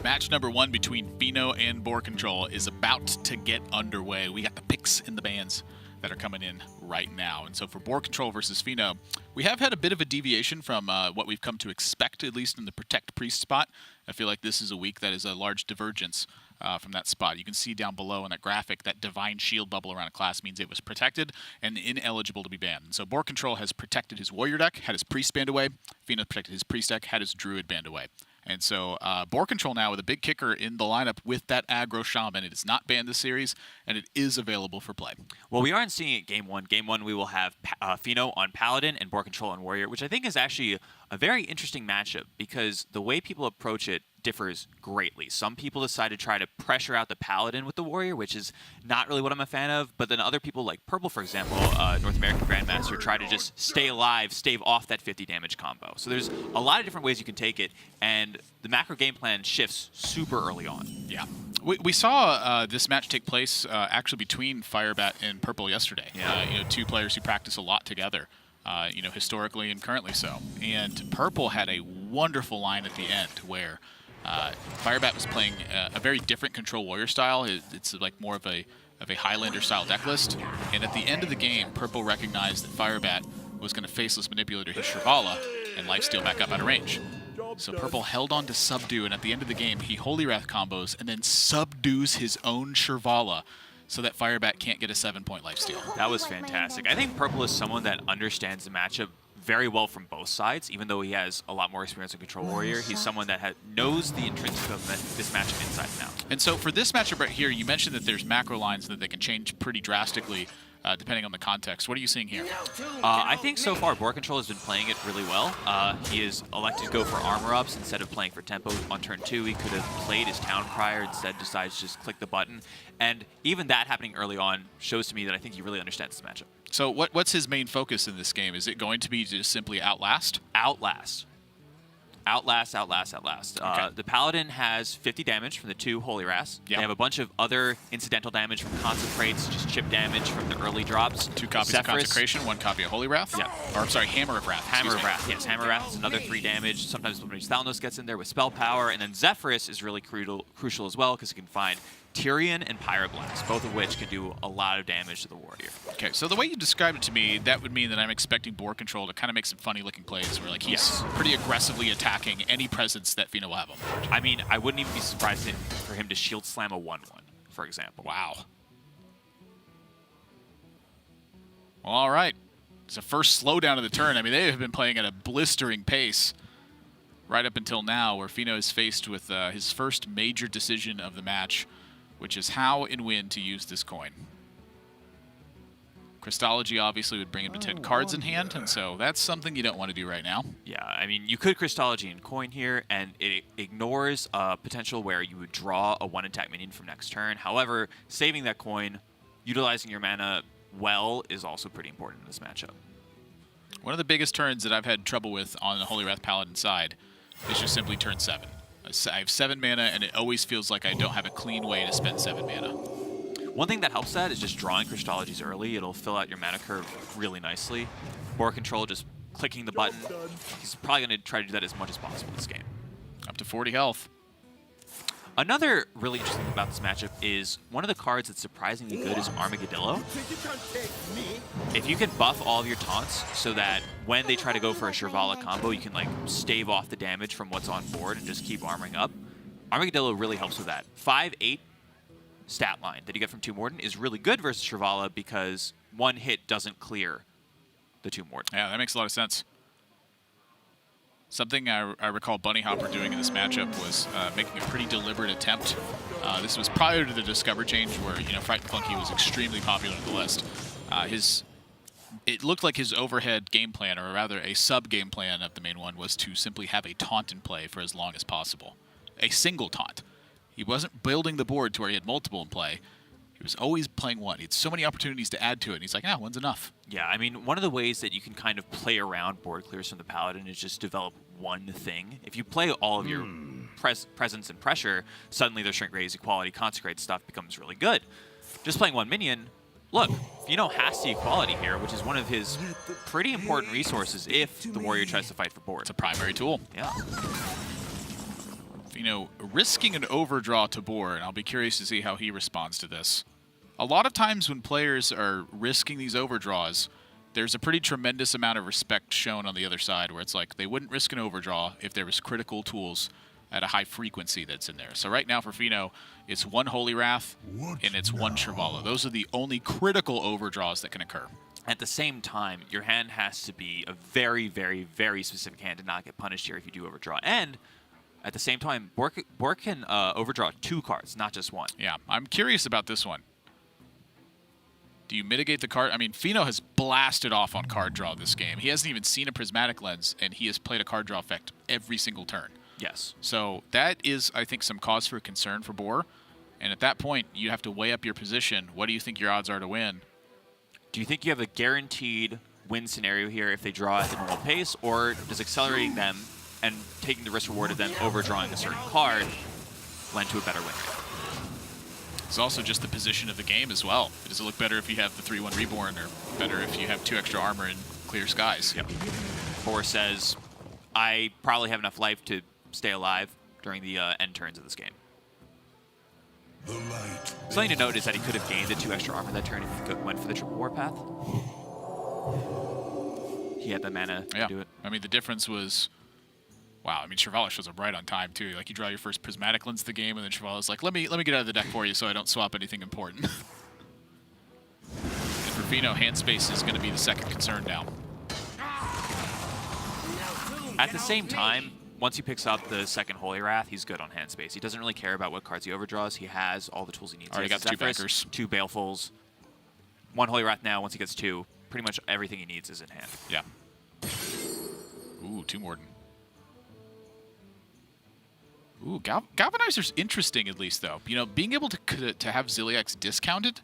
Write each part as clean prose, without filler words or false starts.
Match number 1 between Feno and BoarControl is about to get underway. We got the picks in the bands that are coming in right now. And so for BoarControl versus Feno, we have had a bit of a deviation from what we've come to expect, at least in the Protect Priest spot. I feel like this is a week that is a large divergence from that spot. You can see down below in that graphic that Divine Shield bubble around a class means it was protected and ineligible to be banned. And so BoarControl has protected his Warrior deck, had his Priest banned away. Feno protected his Priest deck, had his Druid banned away. And so BoarControl now with a big kicker in the lineup with that aggro shaman. It is not banned this series, and it is available for play. Well, we aren't seeing it game 1. Game 1, we will have Feno on Paladin and BoarControl on Warrior, which I think is actually a very interesting matchup because the way people approach it differs greatly. Some people decide to try to pressure out the Paladin with the Warrior, which is not really what I'm a fan of, but then other people like Purple, for example, North American Grandmaster, try to just stay alive, stave off that 50 damage combo. So there's a lot of different ways you can take it, and the macro game plan shifts super early on. Yeah. We saw this match take place actually between Firebat and Purple yesterday. Yeah. Two players who practice a lot together. Historically and currently so. And Purple had a wonderful line at the end where Firebat was playing a very different control warrior style. It's like more of a Highlander style deck list. And at the end of the game, Purple recognized that Firebat was going to faceless manipulator his Shrivala and lifesteal back up out of range. So Purple held on to subdue, and at the end of the game, he Holy Wrath combos and then subdues his own Shrivala so that Firebat can't get a 7-point lifesteal. That was fantastic. I think Purple is someone that understands the matchup very well from both sides, even though he has a lot more experience in Control Warrior. He's someone that knows the intrinsic of this matchup inside and out. And so for this matchup right here, you mentioned that there's macro lines that they can change pretty drastically depending on the context. What are you seeing here? I think so far BoarControl has been playing it really well. He is elected to go for armor ups instead of playing for tempo on turn 2. He could have played his Town Crier, instead decides to just click the button. And even that happening early on shows to me that I think he really understands this matchup. So what's his main focus in this game? Is it going to be just simply Outlast? Outlast. Okay. The Paladin has 50 damage from the 2 Holy Wraths. Yep. They have a bunch of other incidental damage from Consecrates, just chip damage from the early drops. 2 copies of Consecration, 1 copy of Holy Wrath? Yeah. Or, I'm sorry, Hammer of Wrath. Hammer of Wrath, yes. Hammer of Wrath is another 3 damage. Sometimes Thalnos gets in there with spell power. And then Zephyrus is really crucial as well because he can find Tyrion and Pyroblast, both of which can do a lot of damage to the Warrior. Okay, so the way you described it to me, that would mean that I'm expecting BoarControl to kind of make some funny-looking plays where like he's pretty aggressively attacking any presence that Feno will have on board. I mean, I wouldn't even be surprised for him to shield slam a 1/1, for example. Wow. Well, all right. It's a first slowdown of the turn. I mean, they have been playing at a blistering pace right up until now, where Feno is faced with his first major decision of the match, which is how and when to use this coin. Crystology obviously would bring him to 10 cards in hand, and so that's something you don't want to do right now. Yeah, I mean, you could Crystology and coin here, and it ignores a potential where you would draw a 1-attack minion from next turn. However, saving that coin, utilizing your mana well, is also pretty important in this matchup. One of the biggest turns that I've had trouble with on the Holy Wrath Paladin side is just simply turn 7. I have 7 mana, and it always feels like I don't have a clean way to spend 7 mana. One thing that helps that is just drawing Crystologies early. It'll fill out your mana curve really nicely. BoarControl just clicking the button. He's probably going to try to do that as much as possible this game. Up to 40 health. Another really interesting thing about this matchup is one of the cards that's surprisingly good is Armageddillo. If you can buff all of your taunts so that when they try to go for a Shrivala combo, you can like stave off the damage from what's on board and just keep armoring up, Armageddillo really helps with that. 5/8 stat line that you get from Tomb Warden is really good versus Shrivala because 1 hit doesn't clear the Tomb Warden. Yeah, that makes a lot of sense. Something I recall Bunny Hopper doing in this matchup was making a pretty deliberate attempt. This was prior to the Discover change where, Frightened Flunky was extremely popular on the list. It looked like his overhead game plan, or rather a sub-game plan of the main one, was to simply have a taunt in play for as long as possible. A single taunt. He wasn't building the board to where he had multiple in play. He was always playing 1. He had so many opportunities to add to it, and he's like, 1's enough. Yeah, I mean, one of the ways that you can kind of play around board clears from the Paladin is just develop one thing. If you play all of your presence and pressure, suddenly the Shrink Raise, Equality, Consecrate stuff becomes really good. Just playing 1 minion, look, Feno has the Equality here, which is one of his pretty important resources if the Warrior tries to fight for board. It's a primary tool. Yeah. risking an overdraw to Boar, and I'll be curious to see how he responds to this. A lot of times when players are risking these overdraws, there's a pretty tremendous amount of respect shown on the other side, where it's like they wouldn't risk an overdraw if there was critical tools at a high frequency that's in there. So right now for Fino, it's 1 Holy Wrath and it's 1 Shrivala. Those are the only critical overdraws that can occur. At the same time, your hand has to be a very, very, very specific hand to not get punished here if you do overdraw. And at the same time, Boar can overdraw 2 cards, not just 1. Yeah, I'm curious about this one. Do you mitigate the card? I mean, Fino has blasted off on card draw this game. He hasn't even seen a Prismatic Lens, and he has played a card draw effect every single turn. Yes. So that is, I think, some cause for concern for Boar. And at that point, you have to weigh up your position. What do you think your odds are to win? Do you think you have a guaranteed win scenario here if they draw at the normal pace, or does accelerating them and taking the risk reward of them overdrawing a certain card lend to a better win? It's also just the position of the game as well. Does it look better if you have the 3/1 Reborn, or better if you have 2 extra armor and clear skies? Yep. Boar says, I probably have enough life to stay alive during the end turns of this game. Something to note is that he could have gained the 2 extra armor that turn if he went for the triple war path. He had the mana to do it. I mean, the difference was, wow. I mean, Shrivala shows up right on time too. Like, you draw your first Prismatic Lens of the game, and then Shrivala's like, let me get out of the deck for you so I don't swap anything important. And for Fino, hand space is going to be the second concern now. At the same time, once he picks up the second Holy Wrath, he's good on hand space. He doesn't really care about what cards he overdraws. He has all the tools he needs. Already got 2 bankers. 2 Balefuls, 1 Holy Wrath now. Once he gets 2, pretty much everything he needs is in hand. Yeah. Ooh, 2 Morden. Ooh, Galvanizer's interesting at least, though. You know, being able to have Ziliax discounted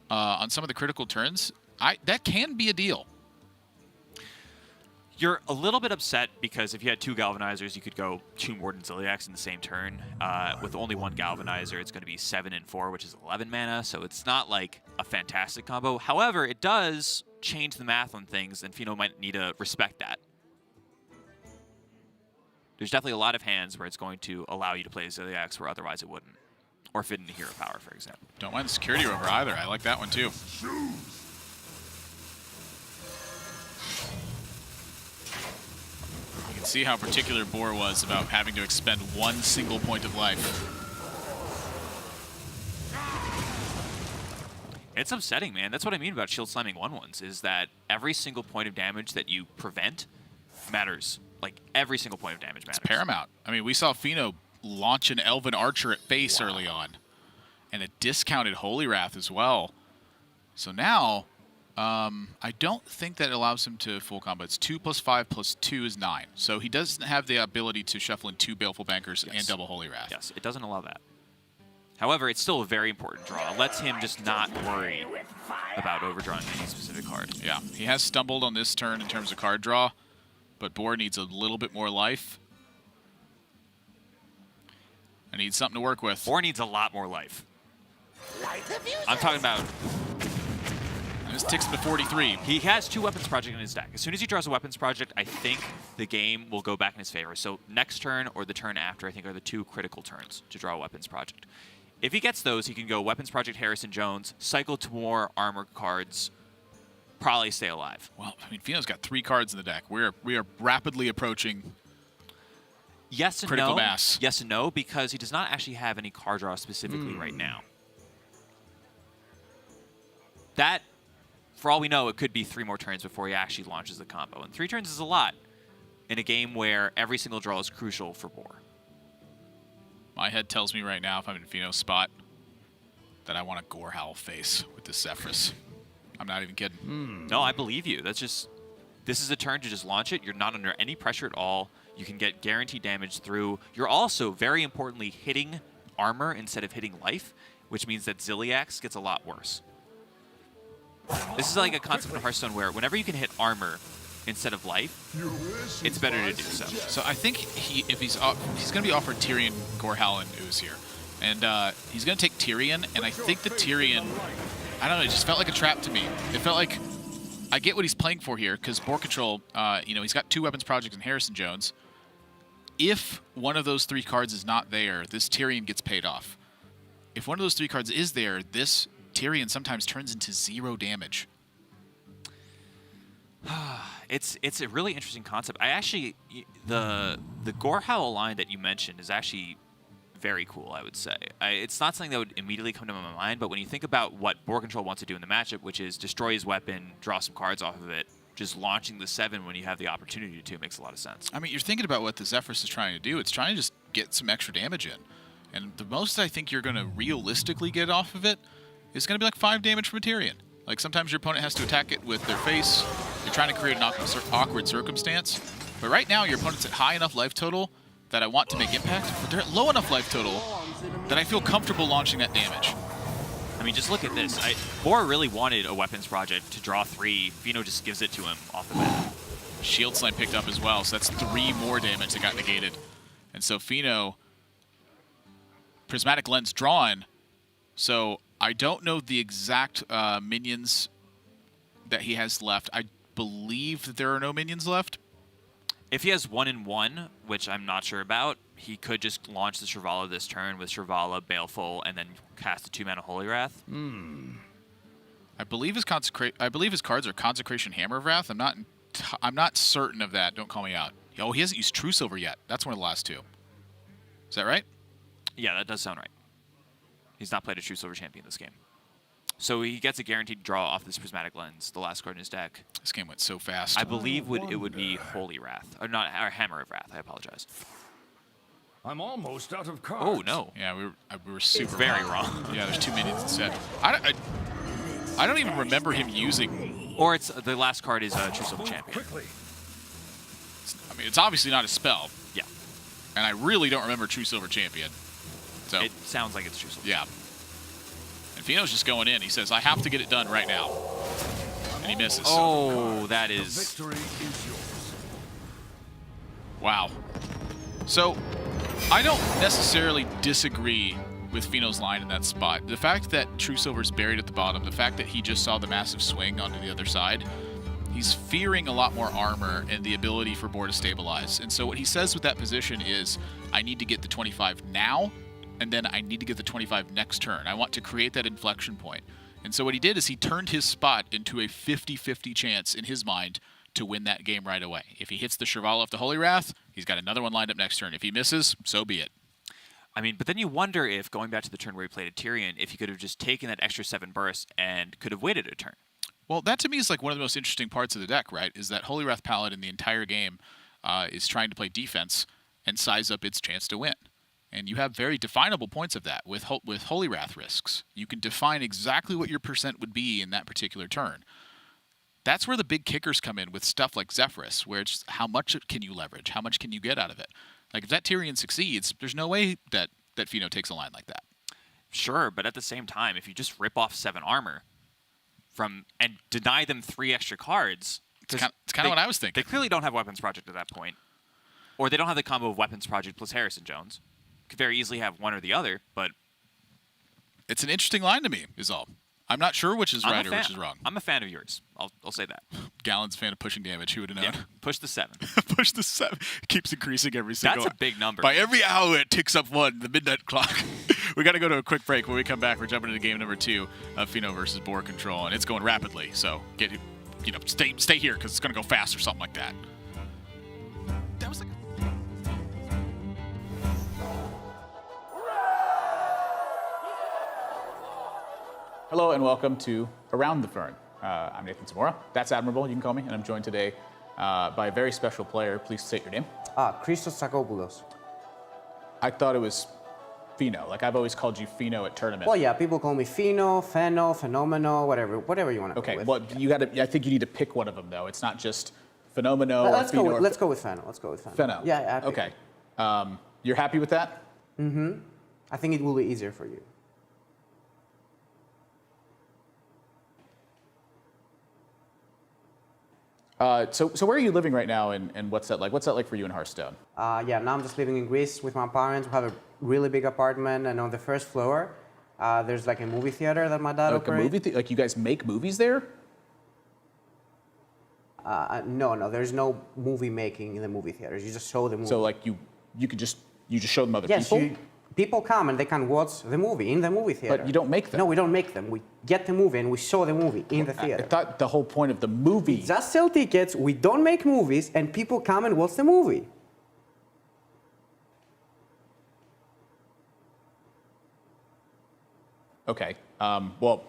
on some of the critical turns, that can be a deal. You're a little bit upset because if you had 2 Galvanizers, you could go 2 Morden Ziliax in the same turn. With only 1 Galvanizer, it's going to be 7 and 4, which is 11 mana, so it's not like a fantastic combo. However, it does change the math on things, and Fino might need to respect that. There's definitely a lot of hands where it's going to allow you to play Ziliax where otherwise it wouldn't. Or fit into Hero Power, for example. Don't mind the security rover either. I like that one too. You can see how particular Boar was about having to expend 1 single point of life. It's upsetting, man. That's what I mean about shield slamming 1/1s, is that every single point of damage that you prevent matters. Like, every single point of damage matters. It's paramount. I mean, we saw Fino launch an Elven Archer at face early on. And a discounted Holy Wrath as well. So now, I don't think that allows him to full combo. It's 2 + 5 + 2 is 9. So he doesn't have the ability to shuffle in 2 Baleful Bankers and double Holy Wrath. Yes, it doesn't allow that. However, it's still a very important draw. It lets him just not worry about overdrawing any specific card. Yeah, he has stumbled on this turn in terms of card draw, but Boar needs a little bit more life. I need something to work with. Boar needs a lot more life. I'm talking about... This ticks to 43. He has 2 Weapons Project in his deck. As soon as he draws a Weapons Project, I think the game will go back in his favor. So next turn or the turn after, I think, are the 2 critical turns to draw a Weapons Project. If he gets those, he can go Weapons Project Harrison Jones, cycle to more armor cards, probably stay alive. Well, I mean, Fino's got 3 cards in the deck. We are rapidly approaching yes and critical no. mass. Yes and no, because he does not actually have any card draw specifically right now. That, for all we know, it could be 3 more turns before he actually launches the combo. And 3 turns is a lot in a game where every single draw is crucial for Boar. My head tells me right now, if I'm in Fino's spot, that I want a Gorehowl face with this Zephrys. I'm not even kidding. No, I believe you. That's just... This is a turn to just launch it. You're not under any pressure at all. You can get guaranteed damage through. You're also, very importantly, hitting armor instead of hitting life, which means that Ziliax gets a lot worse. This is like a concept in Hearthstone where whenever you can hit armor instead of life, it's better to do so. So I think if he's going to be offered Tyrion, Gorehowl, and Ooze here. And he's going to take Tyrion, and I think the Tyrion, I don't know, it just felt like a trap to me. It felt like, I get what he's playing for here, because BoarControl, you know, he's got 2 Weapons Projects and Harrison Jones. if one of those 3 cards is not there, this Tyrion gets paid off. If one of those 3 cards is there, this Tyrion sometimes turns into 0 damage. It's a really interesting concept. I actually, the Gore Howl line that you mentioned is actually very cool, I would say. It's not something that would immediately come to my mind, but when you think about what BoarControl wants to do in the matchup, which is destroy his weapon, draw some cards off of it, just launching the 7 when you have the opportunity to makes a lot of sense. I mean, you're thinking about what the Zephyrus is trying to do. It's trying to just get some extra damage in. And the most I think you're going to realistically get off of it is going to be like 5 damage from a Tyrion. Like, sometimes your opponent has to attack it with their face. You're trying to create an awkward circumstance. But right now, your opponent's at high enough life total that I want to make impact, but they're at low enough life total that I feel comfortable launching that damage. I mean, just look at this. Boar really wanted a weapons project to draw 3. Fino just gives it to him off the bat. Shield Slam picked up as well, so that's 3 more damage that got negated. And so Fino, Prismatic Lens drawn, so I don't know the exact minions that he has left. I believe that there are no minions left. If he has 1-in-1, which I'm not sure about, he could just launch the Shrivala this turn with Shrivala, Baleful, and then cast a 2-mana Holy Wrath. I believe his cards are Consecration Hammer of Wrath. I'm not certain of that. Don't call me out. Oh, he hasn't used True Silver yet. That's one of the last 2. Is that right? Yeah, that does sound right. He's not played a True Silver champion this game. So he gets a guaranteed draw off this Prismatic Lens, the last card in his deck. This game went so fast. I believe it would be Holy Wrath. Or Hammer of Wrath, I apologize. I'm almost out of cards. Oh, no. Yeah, we were super very wrong. Yeah, there's 2 minions instead. I don't even remember him using... Or it's the last card is a True Silver champion. I mean, it's obviously not a spell. Yeah. And I really don't remember True Silver champion. So it sounds like it's True Silver. Yeah. And Fino's just going in. He says, I have to get it done right now. And he misses. Oh, that is... The victory is yours. Wow. So, I don't necessarily disagree with Fino's line in that spot. The fact that True Silver's buried at the bottom, the fact that he just saw the massive swing onto the other side, he's fearing a lot more armor and the ability for Boar to stabilize. And so what he says with that position is, I need to get the 25 now, and then I need to get the 25 next turn. I want to create that inflection point. And so what he did is he turned his spot into a 50-50 chance in his mind to win that game right away. If he hits the Shrivala off the Holy Wrath, he's got another one lined up next turn. If he misses, so be it. I mean, but then you wonder if, going back to the turn where he played a Tyrion, if he could have just taken that extra 7 bursts and could have waited a turn. Well, that to me is like one of the most interesting parts of the deck, right? Is that Holy Wrath Paladin the entire game is trying to play defense and size up its chance to win. And you have very definable points of that with Holy Wrath risks. You can define exactly what your percent would be in that particular turn. That's where the big kickers come in with stuff like Zephyrus, where it's how much can you leverage? How much can you get out of it? Like, if that Tyrion succeeds, there's no way that Fino takes a line like that. Sure, but at the same time, if you just rip off 7 armor and deny them 3 extra cards... It's kind of what I was thinking. They clearly don't have Weapons Project at that point. Or they don't have the combo of Weapons Project plus Harrison Jones. Could very easily have one or the other, but... It's an interesting line to me, is all. I'm not sure which is right or which is wrong. I'm a fan of yours. I'll say that. Gallon's a fan of pushing damage. Who would have known? Yeah, push the 7. Push the 7. Keeps increasing every single... That's a big number. By every hour, it ticks up 1, the midnight clock. We got to go to a quick break. When we come back, we're jumping into game number 2 of Fino versus BoarControl, and it's going rapidly. So stay here because it's going to go fast or something like that. That was like... Hello and welcome to Around the Fern. I'm Nathan Zamora. That's Admirable, you can call me, and I'm joined today by a very special player. Please state your name. Christos Tsakopoulos. I thought it was Fino. Like, I've always called you Fino at tournaments. Well, yeah, people call me Fino, Fenomeno, whatever you want to Okay, go with. well, I think you need to pick one of them, though. It's not just Fenomeno Let's or Fino. Let's go with Feno. Feno. Yeah. Okay. You're happy with that? Mm-hmm. I think it will be easier for you. So where are you living right now, and what's that like? What's that like for you in Hearthstone? Yeah, now I'm just living in Greece with my parents. We have a really big apartment, and on the first floor, there's like a movie theater that my dad operates. Like you guys make movies there? No, there's no movie making in the movie theaters. You just show the movie. So like you you just show them other Yes, people. people come and they can watch the movie in the movie theater. But you don't make them. No, we don't make them. We get the movie and we show the movie in the theater. I thought the whole point of the movie. Just sell tickets. We don't make movies, and people come and watch the movie. Okay. Well,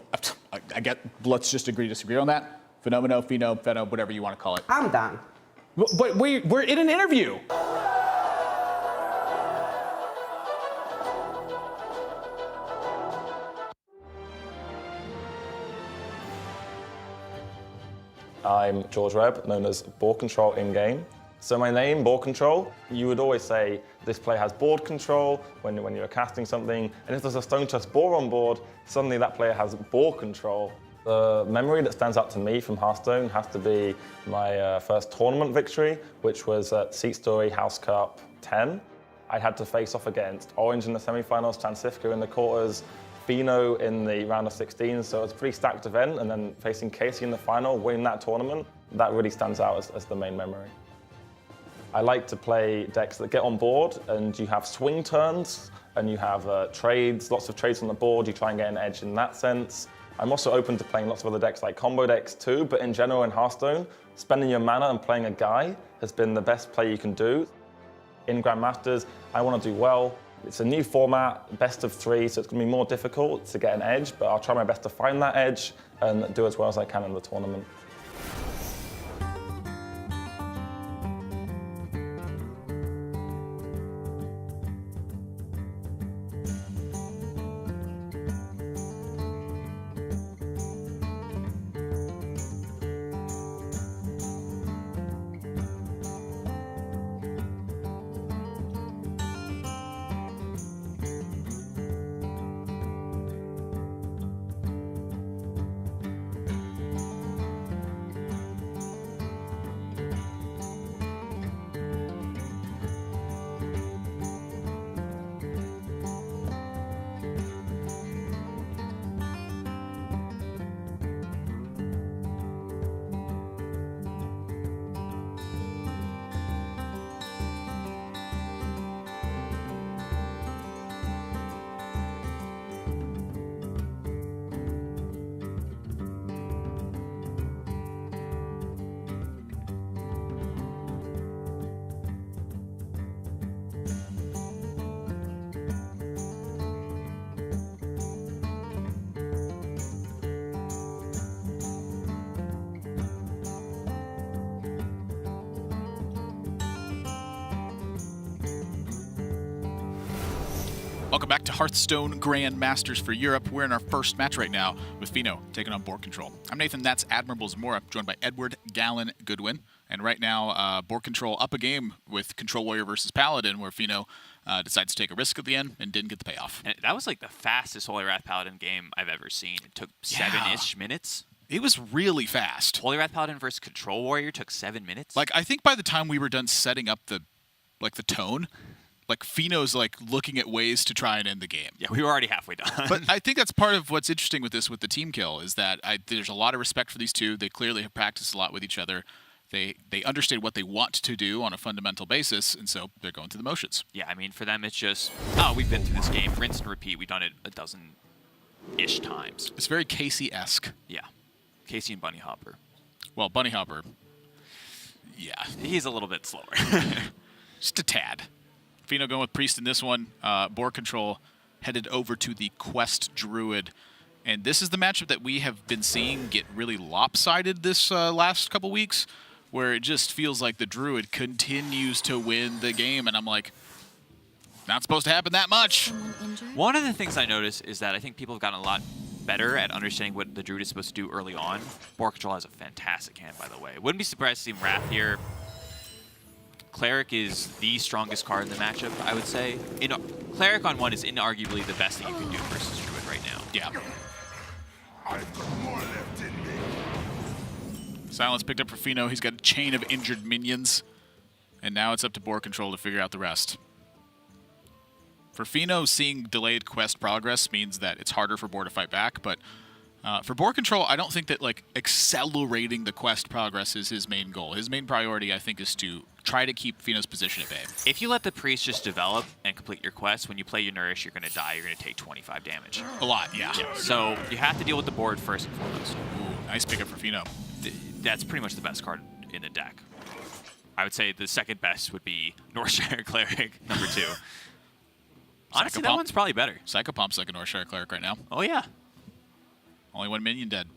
I get. Let's just agree to disagree on that. Fenomeno, Feno, whatever you want to call it. I'm done. But we're in an interview. I'm George Webb, known as BoarControl in-game. So my name, BoarControl, you would always say this player has board control when you're casting something, and if there's a Stone Chest boar on board, suddenly that player has boar control. The memory that stands out to me from Hearthstone has to be my first tournament victory, which was at Seat Story House Cup 10. I had to face off against Orange in the semi-finals, Chansifka in the quarters, Fino in the round of 16, so it's a pretty stacked event, and then facing Casey in the final, winning that tournament, that really stands out as the main memory. I like to play decks that get on board, and you have swing turns, and you have trades, lots of trades on the board, you try and get an edge in that sense. I'm also open to playing lots of other decks like combo decks too, but in general in Hearthstone, spending your mana and playing a guy has been the best play you can do. In Grandmasters, I want to do well. It's a new format, best of 3, so it's going to be more difficult to get an edge, but I'll try my best to find that edge and do as well as I can in the tournament. Welcome back to Hearthstone Grandmasters for Europe. We're in our first match right now with Fino taking on BoarControl. I'm Nathan, that's Admirable Zamora, joined by Edward Gallon Goodwin. And right now, BoarControl up a game with Control Warrior versus Paladin, where Fino decides to take a risk at the end and didn't get the payoff. And that was like the fastest Holy Wrath Paladin game I've ever seen. It took 7-ish minutes. It was really fast. Holy Wrath Paladin versus Control Warrior took 7 minutes. Like, I think by the time we were done setting up the tone, like Fino's like looking at ways to try and end the game. Yeah, we were already halfway done. But I think that's part of what's interesting with this, with the team kill, is that there's a lot of respect for these two. They clearly have practiced a lot with each other. They understand what they want to do on a fundamental basis, and so they're going through the motions. Yeah, I mean, for them, it's just, oh, we've been through this game, rinse and repeat. We've done it a dozen-ish times. It's very Casey-esque. Yeah, Casey and Bunny Hopper. Well, Bunny Hopper, yeah. He's a little bit slower. Just a tad. Fino going with Priest in this one. BoarControl headed over to the Quest Druid. And this is the matchup that we have been seeing get really lopsided this last couple weeks, where it just feels like the Druid continues to win the game. And I'm like, not supposed to happen that much. One of the things I noticed is that I think people have gotten a lot better at understanding what the Druid is supposed to do early on. BoarControl has a fantastic hand, by the way. Wouldn't be surprised to see Wrath here. Cleric is the strongest card in the matchup, I would say. Cleric on 1 is inarguably the best that you can do versus Druid right now. Yeah. I've got more left in me. Silence picked up for Fino. He's got a chain of injured minions. And now it's up to BoarControl to figure out the rest. For Fino, seeing delayed quest progress means that it's harder for Boar to fight back, but For BoarControl, I don't think that like accelerating the quest progress is his main goal. His main priority, I think, is to try to keep Fino's position at bay. If you let the priest just develop and complete your quest, when you play your nourish, you're going to die. You're going to take 25 damage. A lot, yeah. So you have to deal with the board first and foremost. Ooh, nice pickup for Fino. That's pretty much the best card in the deck. I would say the second best would be Northshire Cleric, number 2. Honestly, that one's probably better. Psychopump's like a Northshire Cleric right now. Oh, yeah. Only 1 minion dead.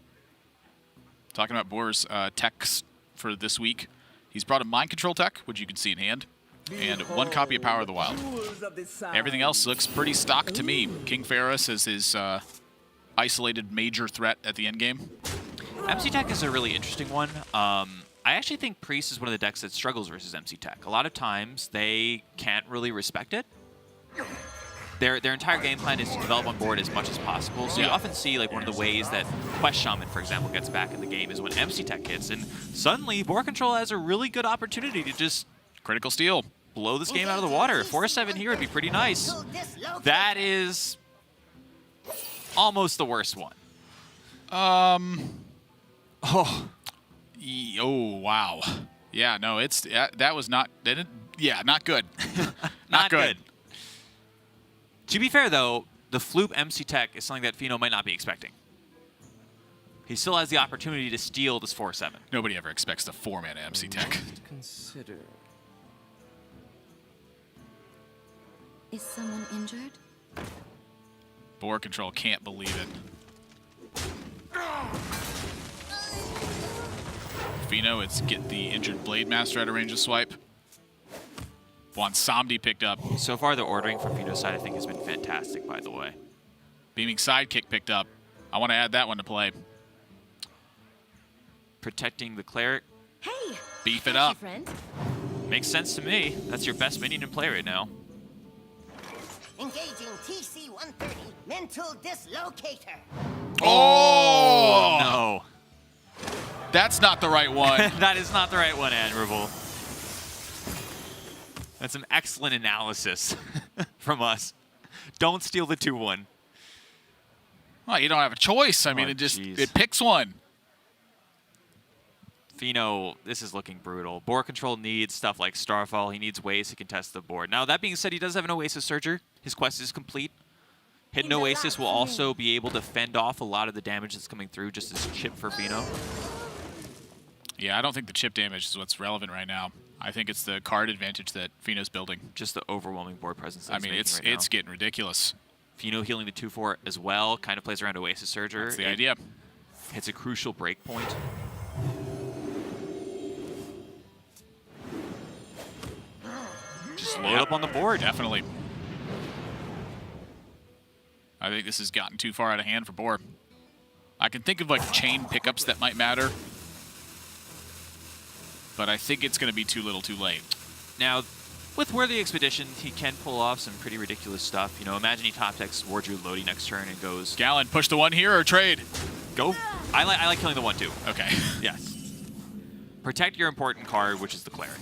Talking about Boar's techs for this week. He's brought a Mind Control tech, which you can see in hand, and 1 copy of Power of the Wild. Everything else looks pretty stock to me. King Ferris is his isolated major threat at the end game. MC Tech is a really interesting one. I actually think Priest is one of the decks that struggles versus MC Tech. A lot of times, they can't really respect it. Their entire game plan is to develop on board as much as possible. So you often see like one of the ways that Quest Shaman, for example, gets back in the game is when MC Tech hits, and suddenly BoarControl has a really good opportunity to just critical steal, blow this game out of the water. 4-7 here would be pretty nice. That is almost the worst one. Oh, wow. Yeah, no, it's that was not. Yeah, not good. not good. To be fair, though, the Floop MC Tech is something that Fino might not be expecting. He still has the opportunity to steal this 4-7. Nobody ever expects the 4-mana MC Tech. Consider. Is someone injured? BoarControl can't believe it. Fino, it's get the injured Blade Master out of range of swipe. Wants Samdi picked up. So far, the ordering from Fino's side, I think, has been fantastic, by the way. Beaming Sidekick picked up. I want to add that one to play. Protecting the Cleric. Hey! Beef it up. Friend. Makes sense to me. That's your best minion in play right now. Engaging TC-130 Mental Dislocator. Oh! No. That's not the right one. That is not the right one, Admirable. That's some excellent analysis from us. Don't steal the 2-1. Well, you don't have a choice. I mean, it picks one. Fino, this is looking brutal. BoarControl needs stuff like Starfall. He needs ways to contest the board. Now, that being said, he does have an Oasis Surger. His quest is complete. Hidden Oasis will also be able to fend off a lot of the damage that's coming through just as chip for Fino. Yeah, I don't think the chip damage is what's relevant right now. I think it's the card advantage that Fino's building. Just the overwhelming board presence. I mean, it's getting ridiculous. Fino healing the 2-4 as well. Kind of plays around Oasis Surger. That's the idea. Hits a crucial break point. Just load up on the board. Definitely. I think this has gotten too far out of hand for Boar. I can think of like chain pickups that might matter, but I think it's going to be too little too late. Now, with Worthy Expedition, he can pull off some pretty ridiculous stuff. You know, imagine he top decks War Druid Lodi next turn and goes... Gallon, push the 1 here or trade? Go. I like killing the 1 too. Okay. Yes. Protect your important card, which is the Cleric.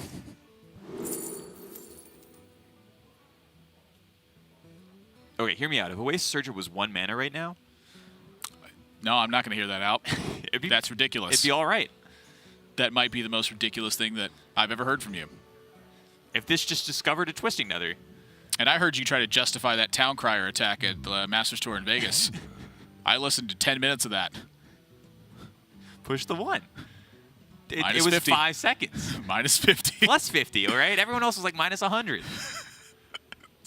Okay, hear me out. If Oasis Surger was 1 mana right now... No, I'm not going to hear that out. That's ridiculous. It'd be all right. That might be the most ridiculous thing that I've ever heard from you. If this just discovered a Twisting Nether. And I heard you try to justify that Town Crier attack at the Masters Tour in Vegas. I listened to 10 minutes of that. Push the 1. It was 50. 5 seconds. Minus 50. Plus 50, all right? Everyone else was like minus 100.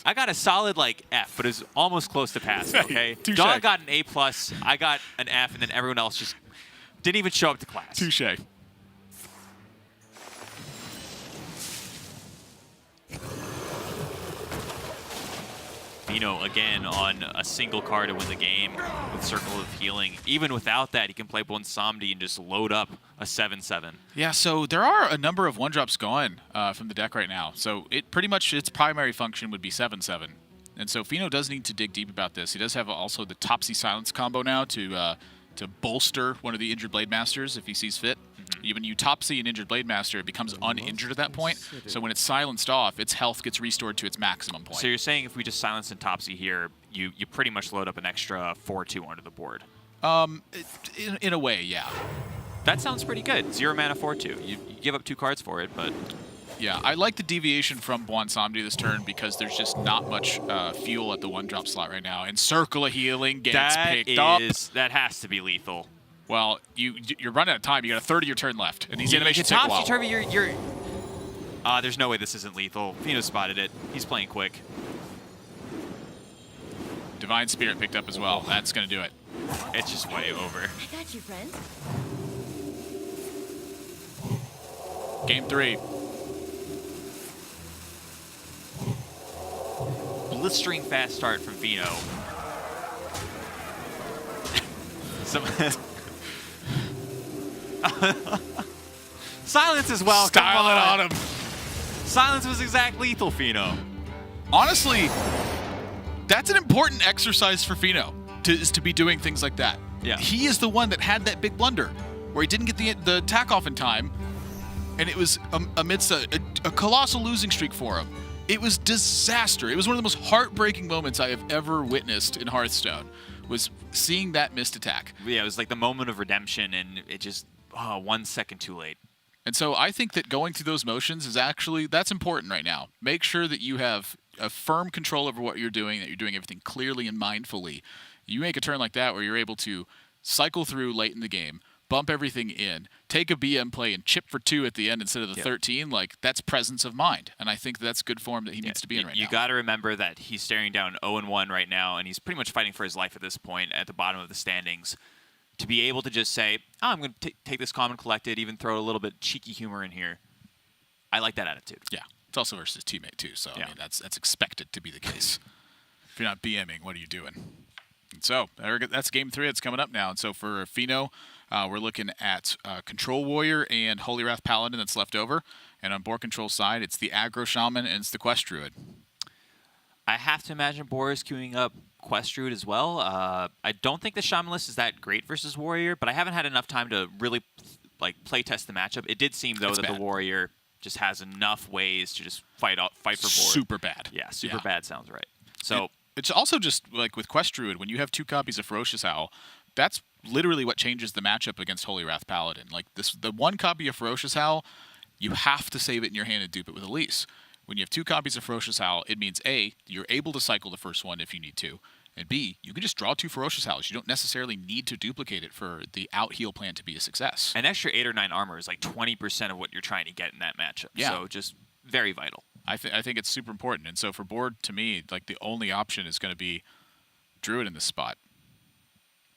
I got a solid like F, but it was almost close to pass, okay? Touché. Dawn got an A+, I got an F, and then everyone else just didn't even show up to class. Touché. Fino, again, on a single card to win the game with Circle of Healing. Even without that, he can play one Samdi and just load up a 7-7. Yeah, so there are a number of 1-drops going from the deck right now. So it pretty much, its primary function would be 7-7. And so Fino does need to dig deep about this. He does have also the Topsy Silence combo now to bolster one of the injured Blade Masters if he sees fit. When you Topsy an injured Blade Master, it becomes uninjured at that point. So when it's silenced off, its health gets restored to its maximum point. So you're saying if we just silence and Topsy here, you pretty much load up an extra 4-2 onto the board. In a way, yeah. That sounds pretty good. 0 mana 4/2. You give up 2 cards for it, but Yeah, I like the deviation from Bwansamdi this turn because there's just not much fuel at the 1-drop slot right now. And Circle of Healing gets picked up. That has to be lethal. Well, you're running out of time. You got a third of your turn left, and these animations take a while. Topsy-turvy, there's no way this isn't lethal. Fino spotted it. He's playing quick. Divine Spirit picked up as well. That's going to do it. It's just way over. I got you, friend. Game 3. Blistering fast start from Fino. Silence as well. Style it on him. Silence was exact lethal, Fino. Honestly, that's an important exercise for Fino, is to be doing things like that. Yeah. He is the one that had that big blunder where he didn't get the attack off in time, and it was amidst a colossal losing streak for him. It was disaster. It was one of the most heartbreaking moments I have ever witnessed in Hearthstone, was seeing that missed attack. Yeah, it was like the moment of redemption, and it just 1 second too late. And so I think that going through those motions is actually, that's important right now. Make sure that you have a firm control over what you're doing, that you're doing everything clearly and mindfully. You make a turn like that where you're able to cycle through late in the game, bump everything in, take a BM play and chip for 2 at the end instead of the 13, like that's presence of mind. And I think that's good form that he needs to be in right now. You got to remember that he's staring down 0-1 right now, and he's pretty much fighting for his life at this point at the bottom of the standings. To be able to just say, I'm going to take this calm and collected, even throw a little bit cheeky humor in here. I like that attitude. Yeah. It's also versus his teammate too, so yeah. I mean that's expected to be the case. If you're not BMing, what are you doing? And so that's game 3 that's coming up now. And so for Fino, we're looking at Control Warrior and Holy Wrath Paladin that's left over. And on BoarControl's side, it's the Aggro Shaman and it's the Quest Druid. I have to imagine Boar is queuing up Quest Druid as well. I don't think the Shaman list is that great versus Warrior, but I haven't had enough time to really play test the matchup. It did seem though that the Warrior just has enough ways to just fight for board. Super bad. Yeah, super bad sounds right. So it's also just like with Quest Druid, when you have 2 copies of Ferocious Owl, that's literally what changes the matchup against Holy Wrath Paladin. Like the 1 copy of Ferocious Owl, you have to save it in your hand and dupe it with Elise. When you have 2 copies of Ferocious Owl, it means A, you're able to cycle the first one if you need to, and B, you can just draw 2 Ferocious Owls. You don't necessarily need to duplicate it for the out-heal plan to be a success. An extra 8 or 9 armor is like 20% of what you're trying to get in that matchup. Yeah. So just very vital. I think it's super important. And so for board, to me, like the only option is going to be Druid in this spot.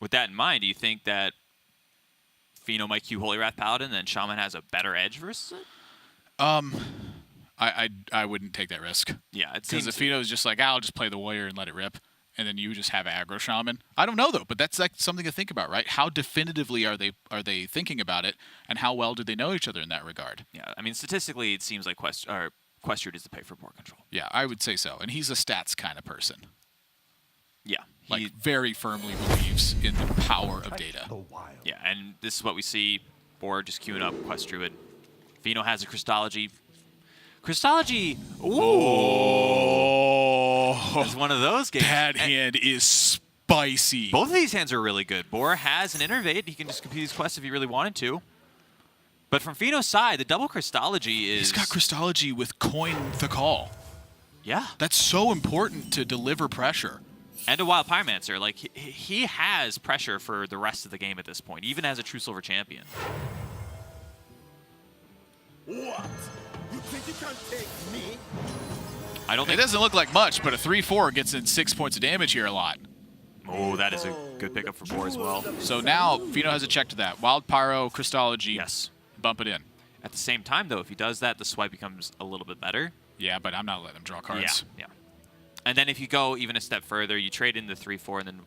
With that in mind, do you think that Fino might queue Holy Wrath Paladin and Shaman has a better edge versus it? I wouldn't take that risk. Yeah, because if Fino's just like, I'll just play the Warrior and let it rip, and then you just have Aggro Shaman. I don't know though, but that's like something to think about, right? How definitively are they thinking about it, and how well do they know each other in that regard? Yeah, I mean statistically, it seems like Quest Druid is the pick for BoarControl. Yeah, I would say so, and he's a stats kind of person. Yeah, like very firmly believes in the power of data. Yeah, and this is what we see. Boar just queuing up Quest Druid. Fino has a Crystology. Crystology, it's one of those games. That hand is spicy. Both of these hands are really good. Boar has an Innervate. He can just complete his quest if he really wanted to. But from Fino's side, the double Crystology is... He's got Crystology with Coin the Call. Yeah. That's so important to deliver pressure. And a Wild Pyromancer. Like, he has pressure for the rest of the game at this point, even as a True Silver champion. What? You think you can take me? I don't think it doesn't look like much, but a 3/4 gets in 6 points of damage here a lot. Oh, that is a good pickup for Boar as well. So now Fino has a check to that. Wild Pyro, Crystology. Yes. Bump it in. At the same time, though, if he does that, the swipe becomes a little bit better. Yeah, but I'm not letting him draw cards. Yeah. And then if you go even a step further, you trade in the 3/4, and then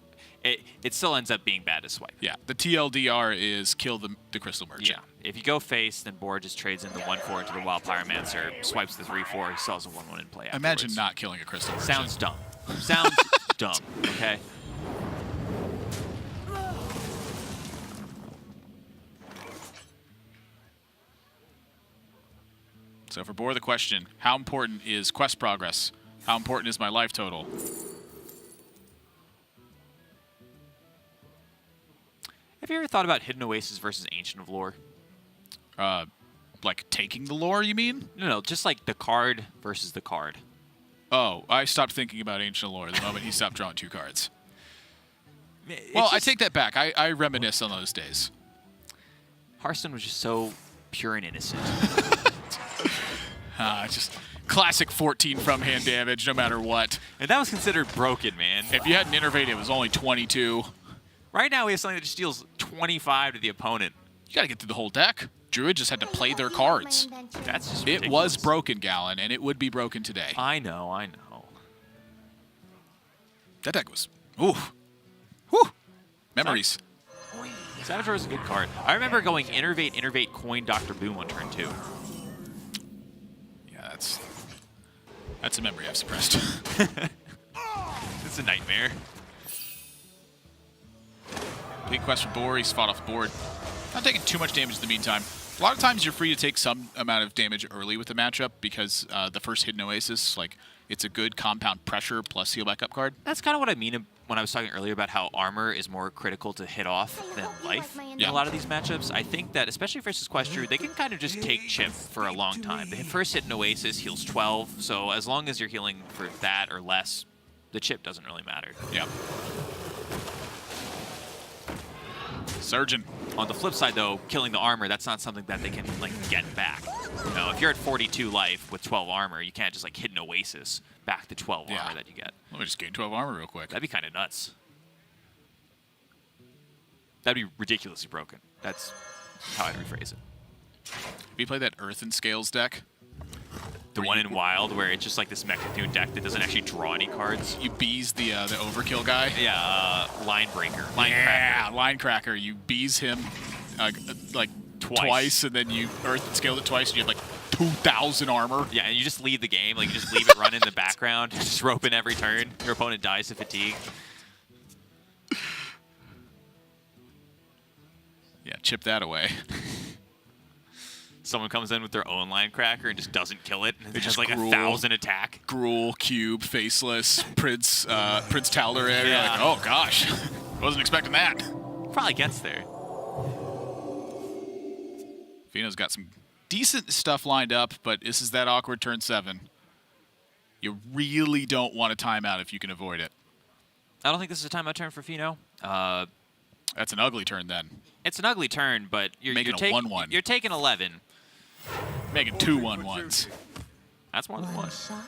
it still ends up being bad to swipe. Yeah, the TLDR is kill the Crystal Merchant. Yeah. If you go face, then Boar just trades in the 1/4 into the Wild Pyromancer, swipes the 3/4, he sells a 1/1 in play afterwards. Imagine not killing a Crystal Merchant. Sounds dumb. Sounds dumb, okay? So for Boar, the question, how important is quest progress? How important is my life total? Have you ever thought about Hidden Oasis versus Ancient of Lore? Like taking the lore, you mean? No, just like the card versus the card. Oh, I stopped thinking about Ancient Lore the moment he stopped drawing 2 cards. It's Well, I just- take that back. I reminisce on those days. Hearthstone was just so pure and innocent. Just classic 14 from hand damage, no matter what. And that was considered broken, man. If you had an Innervate, it was only 22. Right now, we have something that just deals 25 to the opponent. You got to get through the whole deck. Druid just had to play their cards. That's just It ridiculous. was broken, Gallon, and it would be broken today. I know. That deck was... Ooh. Whew. Memories. Savage Roar is a good card. I remember going Innervate, Coin, Dr. Boom on turn 2. Yeah, that's a memory I've suppressed. It's a nightmare. Big quest for Boar. He's fought off board. Not taking too much damage in the meantime. A lot of times you're free to take some amount of damage early with the matchup because the first Hidden Oasis, like, it's a good compound pressure plus heal back up card. That's kind of what I mean when I was talking earlier about how armor is more critical to hit off than life in Yeah. a lot of these matchups. I think that, especially versus Quest Druid, they can kind of just take chip for a long time. The first hit in Oasis heals 12, so as long as you're healing for that or less, the chip doesn't really matter. Yep. Surgeon. On the flip side, though, killing the armor, that's not something that they can, like, get back. You know, if you're at 42 life with 12 armor, you can't just, like, hit an Oasis back to 12 armor that you get. Let me just gain 12 armor real quick. That'd be kind of nuts. That'd be ridiculously broken. That's how I'd rephrase it. We played that Earth and Scales deck. The one in Wild where it's just like this Mechathune deck that doesn't actually draw any cards. You bees the overkill guy. Yeah, Line Breaker. Line Yeah, Cracker. Line Cracker. You bees him like twice, and then you Earth and Scale it twice, and you have like 2,000 armor. Yeah, and you just leave the game. Like, you just leave it running in the background. Just roping every turn. Your opponent dies to fatigue. Yeah, chip that away. Someone comes in with their own Line Cracker and just doesn't kill it. It just just like gruel. 1,000 attack. Gruul, Cube, Faceless, Prince Tal'Darim. You're Yeah. like, oh gosh, wasn't expecting that. Probably gets there. Fino's got some decent stuff lined up, but this is that awkward turn 7. You really don't want a timeout if you can avoid it. I don't think this is a timeout turn for Fino. That's an ugly turn then. It's an ugly turn, but you're Making a taking 1-1. You're taking 11. Making 2 1-1s. That's more than one. Shot.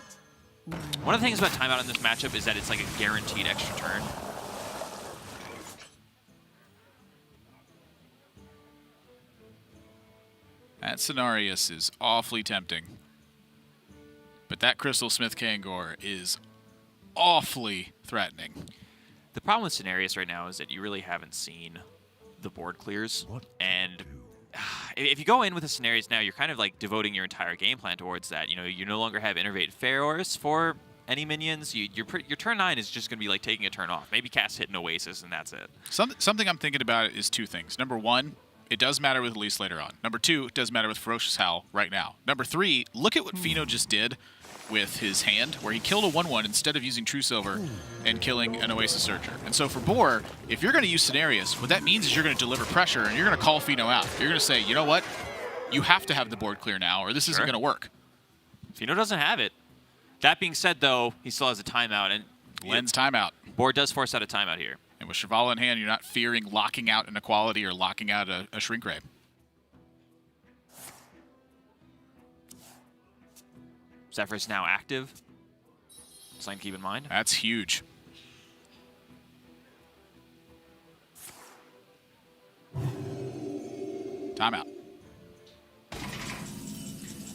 One of the things about timeout in this matchup is that it's like a guaranteed extra turn. That Cenarius is awfully tempting. But that Crystal Smith Kangor is awfully threatening. The problem with Cenarius right now is that you really haven't seen the board clears. And if you go in with a Cenarius now, you're kind of like devoting your entire game plan towards that. You know, you no longer have Innervate Pharaohs for any minions. Your turn 9 is just going to be like taking a turn off. Maybe cast Hit an Oasis, and that's it. Something I'm thinking about is 2 things. Number 1, it does matter with Elise later on. Number 2, it does matter with Ferocious Howl right now. Number 3, look at what Fino just did with his hand, where he killed a 1-1 instead of using True Silver and killing an Oasis Searcher. And so for Boar, if you're going to use Cenarius, what that means is you're going to deliver pressure and you're going to call Fino out. You're going to say, you know what? You have to have the board clear now, or this isn't Sure. going to work. Fino doesn't have it. That being said, though, he still has a timeout, and Len's timeout. board does force out a timeout here. And with Shivala in hand, you're not fearing locking out an Equality or locking out a Shrink Ray. Zephyr's now active. Something to keep in mind. That's huge. Timeout.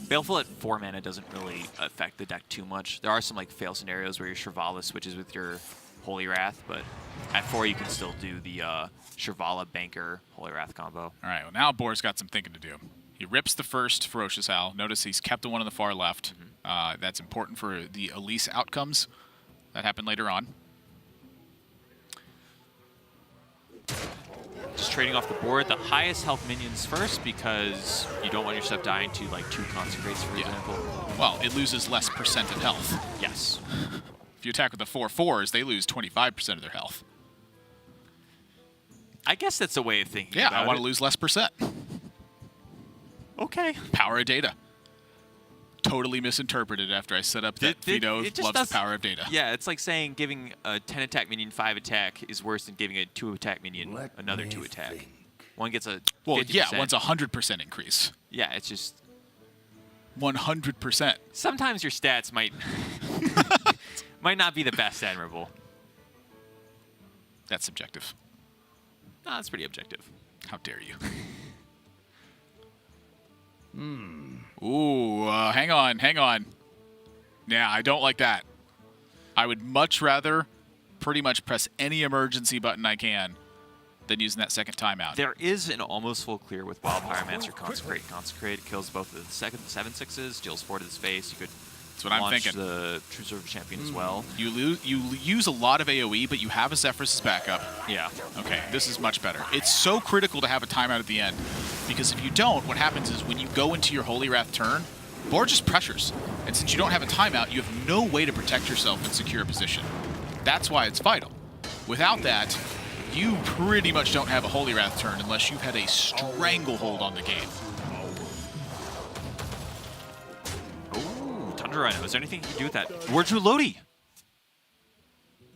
Baleful at 4 mana doesn't really affect the deck too much. There are some like fail scenarios where your Shivala switches with your Holy Wrath, but at 4 you can still do the Shivala Banker Holy Wrath combo. All right, well, now Boar's got some thinking to do. He rips the first Ferocious Howl. Notice he's kept the one on the far left. That's important for the Elise outcomes. That happened later on. Just trading off the board, the highest health minions first because you don't want your stuff dying to like 2 Consecrates, for example. Well, it loses less percent of health. Yes. If you attack with the 4/4s, they lose 25% of their health. I guess that's a way of thinking Yeah, about I want it. to lose less percent. Okay. Power of data. Totally misinterpreted after I set up that Pheno it just loves does- the power of data. Yeah, it's like saying giving a 10 attack minion 5 attack is worse than giving a 2 attack minion Let another me 2 attack. think. One gets a 50%. Well, yeah, one's 100% increase. Yeah, it's just 100%. sometimes your stats might might not be the best admirable. That's subjective. No, that's pretty objective. How dare you? Ooh, hang on. Yeah, I don't like that. I would much rather pretty much press any emergency button I can than using that second timeout. There is an almost full clear with Wild Pyromancer Consecrate. Consecrate kills both the second 7/6s, deals 4 to his face. You could That's what I'm launch thinking. the True Server Champion as well. You use a lot of AoE, but you have a Zephyrus as backup. Yeah. Okay, this is much better. It's so critical to have a timeout at the end, because if you don't, what happens is when you go into your Holy Wrath turn, board just pressures. And since you don't have a timeout, you have no way to protect yourself and secure a position. That's why it's vital. Without that, you pretty much don't have a Holy Wrath turn unless you've had a stranglehold on the game. Ooh, Tundra Rhino. Is there anything you can do with that? Word to Lodi.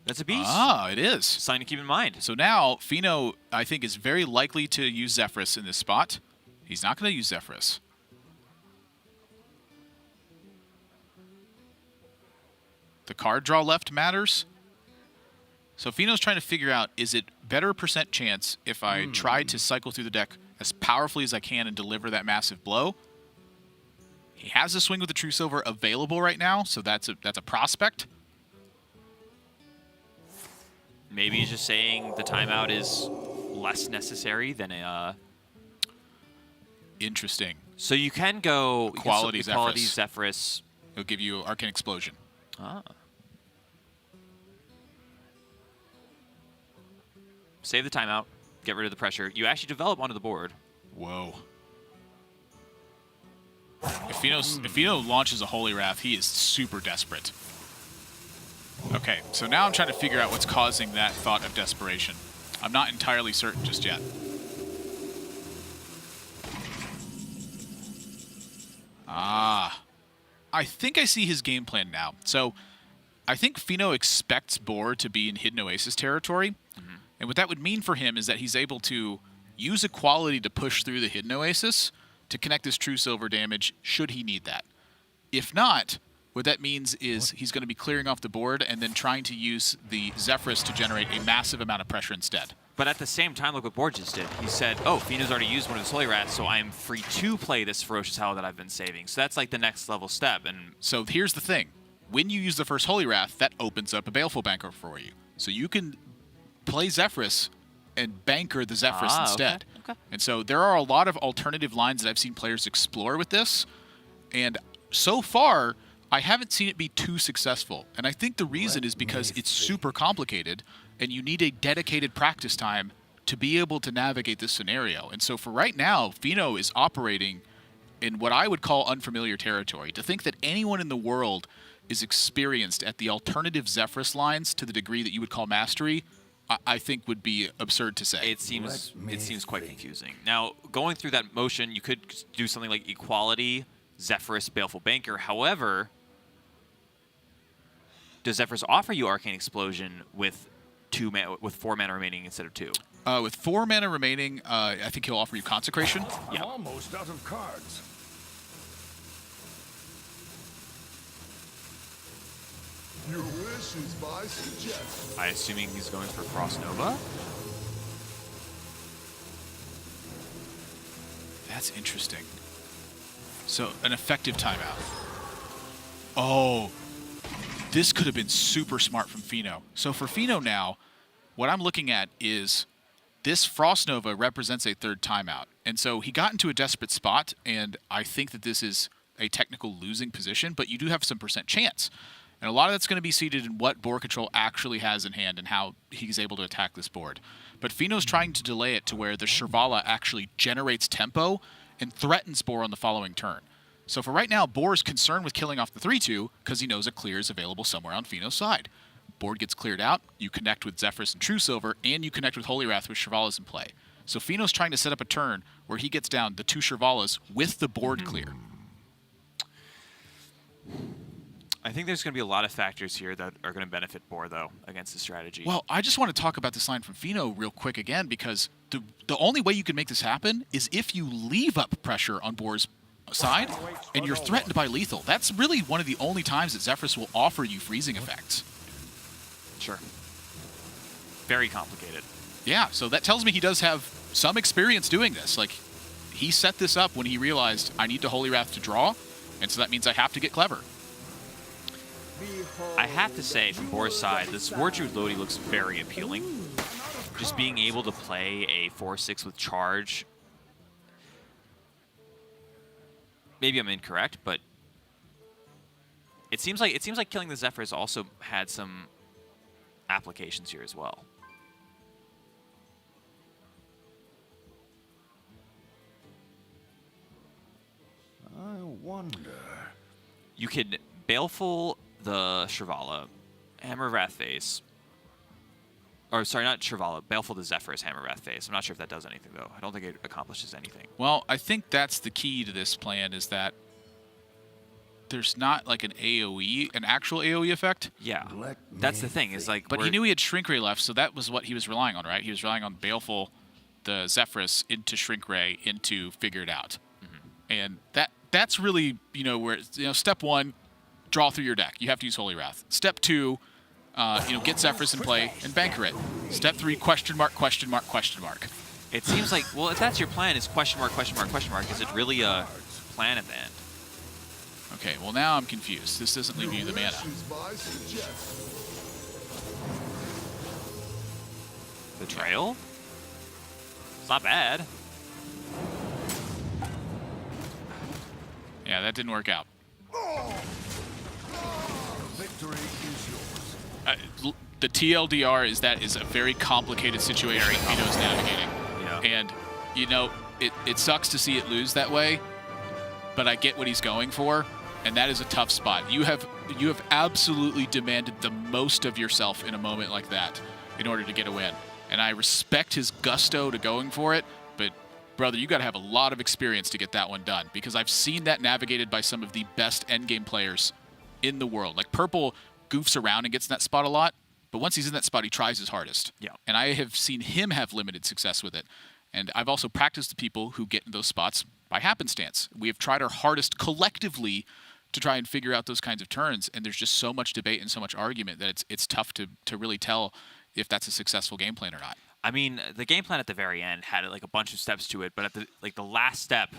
That's a beast. Ah, it is. Sign to keep in mind. So now, Pheno, I think, is very likely to use Zephyrus in this spot. He's not going to use Zephyrus. The card draw left matters. So Pheno's trying to figure out, is it better percent chance if I try to cycle through the deck as powerfully as I can and deliver that massive blow? He has a swing with the True Silver available right now, so that's a prospect. Maybe he's just saying the timeout is less necessary than a... Interesting. So you can go... Quality Equality Zephyrus. Zephyrus. It'll give you Arcane Explosion. Ah. Save the timeout. Get rid of the pressure. You actually develop onto the board. Whoa. If Pheno launches a Holy Wrath, he is super desperate. Okay, so now I'm trying to figure out what's causing that thought of desperation. I'm not entirely certain just yet. Ah. I think I see his game plan now. So I think Pheno expects Boar to be in Hidden Oasis territory. And what that would mean for him is that he's able to use Equality to push through the Hidden Oasis to connect his True Silver damage should he need that. If not, what that means is he's going to be clearing off the board and then trying to use the Zephyrus to generate a massive amount of pressure instead. But at the same time, look what Board just did. He said, oh, Pheno's already used one of his Holy Rats, so I'm free to play this Ferocious Howl that I've been saving. So that's like the next level step. And So here's the thing. When you use the first Holy Wrath, that opens up a Baleful Banker for you. So you can play Zephyrus and banker the Zephyrus instead. Okay. And so there are a lot of alternative lines that I've seen players explore with this. And so far, I haven't seen it be too successful. And I think the reason is because it's super complicated and you need a dedicated practice time to be able to navigate this scenario. And so for right now, Pheno is operating in what I would call unfamiliar territory. To think that anyone in the world is experienced at the alternative Zephyrus lines to the degree that you would call mastery, I think would be absurd to say. it seems quite confusing. Now, going through that motion, you could do something like Equality, Zephyrus, Baleful Banker. However, does Zephyrus offer you Arcane Explosion with 4 mana remaining instead of 2? With 4 mana remaining, I think he'll offer you Consecration. Yeah. Almost out of cards. Your wish is my suggestion. I assuming he's going for Frost Nova. That's interesting. So, an effective timeout. Oh, this could have been super smart from Pheno. So for Pheno now, what I'm looking at is this Frost Nova represents a third timeout. And so he got into a desperate spot, and I think that this is a technical losing position, but you do have some percent chance. And a lot of that's going to be seated in what BoarControl actually has in hand and how he's able to attack this board. But Pheno's trying to delay it to where the Shirvala actually generates tempo and threatens Boar on the following turn. So for right now, Boar is concerned with killing off the 3-2 because he knows a clear is available somewhere on Pheno's side. board gets cleared out, you connect with Zephyrus and True Silver, and you connect with Holy Wrath with Shirvallas in play. So Fino's trying to set up a turn where he gets down the 2 Shirvallas with the board clear. I think there's going to be a lot of factors here that are going to benefit Boar, though, against the strategy. Well, I just want to talk about this line from Fino real quick again, because the only way you can make this happen is if you leave up pressure on Boar's side and you're threatened by lethal. That's really one of the only times that Zephyrus will offer you freezing effects. Sure. Very complicated. Yeah, so that tells me he does have some experience doing this. Like, he set this up when he realized I need to Holy Wrath to draw, and so that means I have to get clever. I have to say, from Boar's side, this War Druid Lodi looks very appealing. Just being able to play a 4/6 with charge. Maybe I'm incorrect, but it seems like killing the Zephyrs also had some applications here as well. I wonder. You could Baleful the Shirvallah, Hammer Wrath Face. Or, sorry, not Shirvallah, Baleful the Zephyrus, Hammer Wrath Face. I'm not sure if that does anything, though. I don't think it accomplishes anything. Well, I think that's the key to this plan, is that there's not like an AoE, an actual AoE effect. Yeah, that's the thing. Is like, But he knew he had Shrink Ray left, so that was what he was relying on, right? He was relying on Baleful the Zephyrus into Shrink Ray into Figure It Out. And that's really, where, step 1, draw through your deck. You have to use Holy Wrath. Step 2, get Zephyrus in play and banker it. Step 3, question mark, question mark, question mark. It seems like, well, if that's your plan, is question mark, question mark, question mark, is it really a plan at the end? Okay, well now I'm confused. This doesn't leave you the mana. Betrayal? It's not bad. Yeah, that didn't work out. Victory is yours. The TLDR is that is a very complicated situation Fino's navigating. Yeah. And, it sucks to see it lose that way, but I get what he's going for, and that is a tough spot. You have absolutely demanded the most of yourself in a moment like that in order to get a win. And I respect his gusto to going for it, but brother, you got to have a lot of experience to get that one done, because I've seen that navigated by some of the best endgame players in the world. Like, Purple goofs around and gets in that spot a lot, but once he's in that spot, he tries his hardest. Yeah. And I have seen him have limited success with it. And I've also practiced the people who get in those spots by happenstance. We have tried our hardest collectively to try and figure out those kinds of turns, and there's just so much debate and so much argument that it's tough to really tell if that's a successful game plan or not. I mean, the game plan at the very end had like a bunch of steps to it, but at the last step,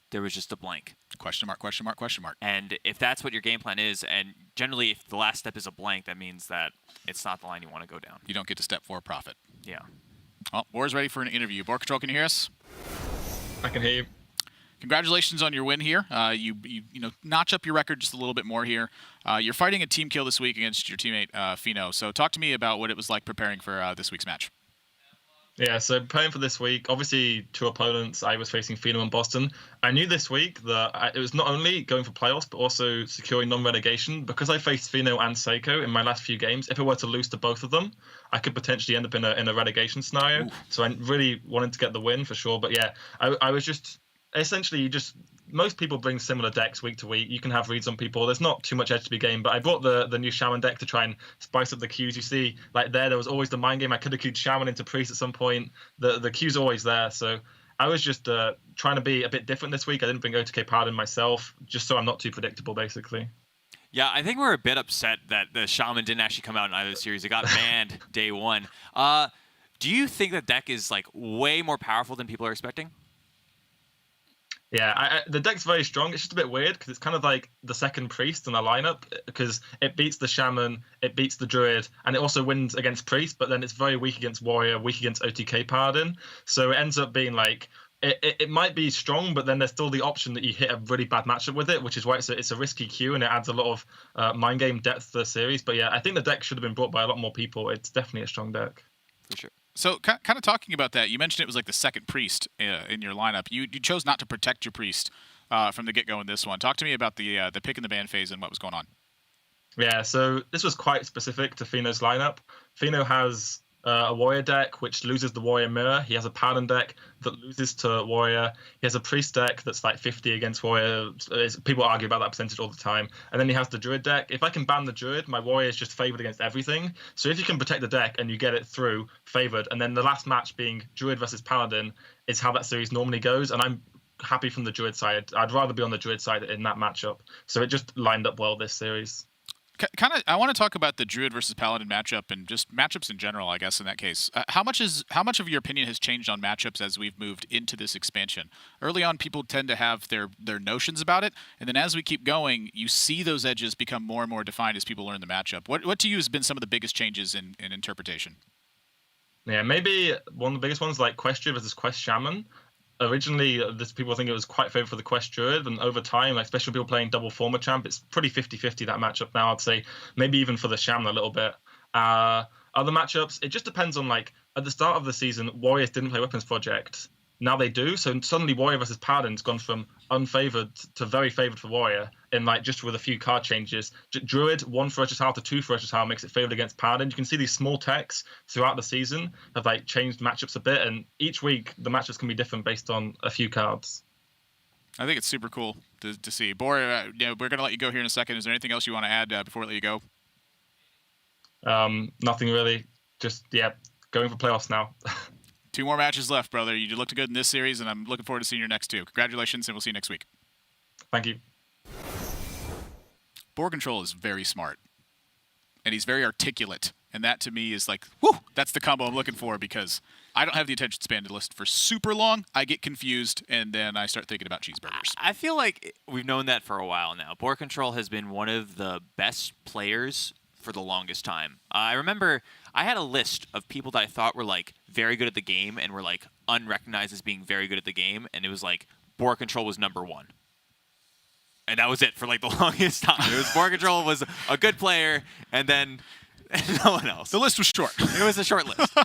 there was just a blank. Question mark, question mark, question mark. And if that's what your game plan is, and generally if the last step is a blank, that means that it's not the line you want to go down. You don't get to step 4 profit. Yeah. Well, Boar's ready for an interview. BoarControl, can you hear us? I can hear you. Congratulations on your win here. You notch up your record just a little bit more here. You're fighting a team kill this week against your teammate Fino. So talk to me about what it was like preparing for this week's match. Yeah, so preparing for this week, obviously 2 opponents. I was facing Fenomeno and Boston. I knew this week that it was not only going for playoffs, but also securing non-relegation. Because I faced Fino and Seiko in my last few games, if I were to lose to both of them, I could potentially end up in a relegation scenario. Ooh. So I really wanted to get the win for sure. But yeah, I was just essentially most people bring similar decks week to week. You can have reads on people. There's not too much edge to be gained, but I brought the new Shaman deck to try and spice up the queues. You see, like there was always the mind game. I could have queued Shaman into Priest at some point. The queue's always there. So I was just trying to be a bit different this week. I didn't bring OTK Paladin myself, just so I'm not too predictable, basically. Yeah, I think we're a bit upset that the Shaman didn't actually come out in either series. It got banned day 1. Do you think that deck is like way more powerful than people are expecting? Yeah, the deck's very strong. It's just a bit weird because it's kind of like the second Priest in the lineup, because it beats the Shaman, it beats the Druid, and it also wins against Priest, but then it's very weak against Warrior, weak against OTK Paladin. So it ends up being like, it might be strong, but then there's still the option that you hit a really bad matchup with it, which is why it's a risky queue, and it adds a lot of mind game depth to the series. But yeah, I think the deck should have been brought by a lot more people. It's definitely a strong deck. For sure. So, kind of talking about that, you mentioned it was like the second Priest in your lineup. You chose not to protect your Priest from the get-go in this one. Talk to me about the pick in the ban phase and what was going on. Yeah, so this was quite specific to Fino's lineup. Fino has a warrior deck which loses the warrior mirror. He has a paladin deck that loses to warrior. He has a priest deck that's like 50 against warrior. People argue about that percentage all the time. And then he has the druid deck. If I can ban the druid, my warrior is just favored against everything. So if you can protect the deck and you get it through favored, and then the last match being druid versus paladin is how that series normally goes. And I'm happy from the druid side. I'd rather be on the druid side in that matchup. So it just lined up well this series. I want to talk about the Druid versus Paladin matchup and just matchups in general, I guess, in that case. How much of your opinion has changed on matchups as we've moved into this expansion? Early on, people tend to have their notions about it, and then as we keep going, you see those edges become more and more defined as people learn the matchup. What to you has been some of the biggest changes in interpretation? Yeah, maybe one of the biggest ones, like Quest Druid versus Quest Shaman. Originally, people think it was quite favored for the Quest Druid, and over time, like especially people playing double former champ, it's pretty 50-50 that matchup now. I'd say maybe even for the Shaman a little bit. Other matchups, it just depends on like at the start of the season, Warriors didn't play Weapons Project. Now they do, so suddenly Warrior versus Paladin's gone from unfavored to very favored for Warrior in like just with a few card changes. Druid 1 ferocious howl to 2 ferocious howl makes it favored against Paladin. You can see these small techs throughout the season have like changed matchups a bit, and each week the matchups can be different based on a few cards. I think it's super cool to see. Boar, we're gonna let you go here in a second. Is there anything else you want to add before we let you go? Nothing really. Just going for playoffs now. 2 more matches left, brother. You looked good in this series, and I'm looking forward to seeing your next 2. Congratulations, and we'll see you next week. Thank you. BoarControl is very smart, and he's very articulate, and that to me is like, whoo, that's the combo I'm looking for because I don't have the attention span to listen for super long. I get confused, and then I start thinking about cheeseburgers. I feel like we've known that for a while now. BoarControl has been one of the best players for the longest time. I remember I had a list of people that I thought were like very good at the game and were like unrecognized as being very good at the game, and it was like BoarControl was number 1. And that was it for like the longest time. It was BoarControl was a good player, and then no one else. The list was short. It was a short list.